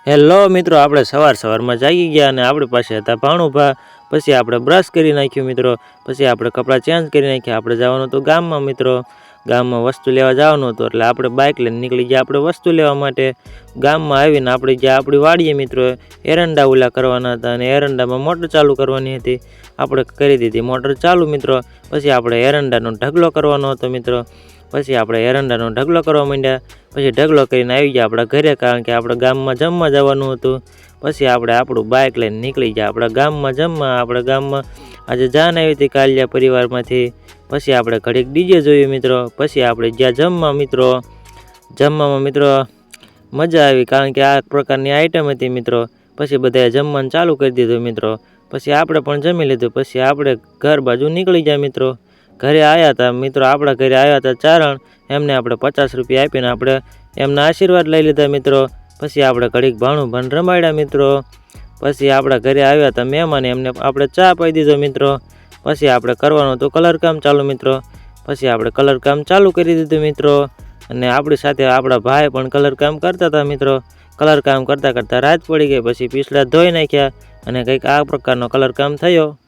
Hello મિત્રો, આપણે સવારમાં જાગી ગયા અને આપણી પાસે હતા ભાણુભા. પછી આપણે બ્રશ કરી નાખ્યું મિત્રો. પછી આપણે કપડાં ચેન્જ કરી નાખ્યા. આપણે જવાનું હતું ગામમાં મિત્રો. ગામમાં વસ્તુ લેવા જવાનું હતું એટલે આપણે બાઇક લઈને નીકળી ગયા આપણે વસ્તુ લેવા માટે. ગામમાં આવીને આપણે જ્યાં આપણી વાડીએ મિત્રો એરંડા ઉલા કરવાના હતા અને એરંડામાં મોટર ચાલુ કરવાની હતી. આપણે કરી દીધી મોટર ચાલુ મિત્રો. પછી આપણે એરંડાનો ઢગલો કરવાનો હતો મિત્રો. પછી આપણે એરંડાનો ઢગલો કરવા માંડ્યા. પછી ઢગલો કરીને આવી ગયા આપણા ઘરે, કારણ કે આપણે ગામમાં જમવા જવાનું હતું. પછી આપણે આપણું બાઇક લઈને નીકળી ગયા આપણા ગામમાં જમવા. આપણા ગામમાં આજે જાન આવી હતી કાલિયા પરિવારમાંથી. પછી આપણે ઘડીક ડીજે જોયું મિત્રો. પછી આપણે જ્યાં જમવા મિત્રો, જમવામાં મિત્રો મજા આવી, કારણ કે આ પ્રકારની આઈટમ હતી મિત્રો. પછી બધાએ જમવાનું ચાલુ કરી દીધું મિત્રો. પછી આપણે પણ જમી લીધું. પછી આપણે ઘર બાજુ નીકળી ગયા મિત્રો. ઘરે આવ્યા હતા મિત્રો, આપણા ઘરે આવ્યા હતા ચારણ. એમને આપણે 50 રૂપિયા આપીને આપણે એમના આશીર્વાદ લઈ લીધા મિત્રો. પછી આપણે ઘડીક ભાણું રમાડ્યા મિત્રો. પછી આપણા ઘરે આવ્યા હતા મહેમાન, એમને આપણે ચા પાઈ દીધો મિત્રો. પછી આપણે કરવાનું હતું કલર કામ ચાલુ મિત્રો. પછી આપણે કલર કામ ચાલુ કરી દીધું મિત્રો. અને આપણી સાથે આપણા ભાઈ પણ કલર કામ કરતા હતા મિત્રો. કલર કામ કરતાં કરતાં રાત પડી ગઈ. પછી પીસલા ધોઈ નાખ્યા અને કંઈક આ પ્રકારનો કલર કામ થયો.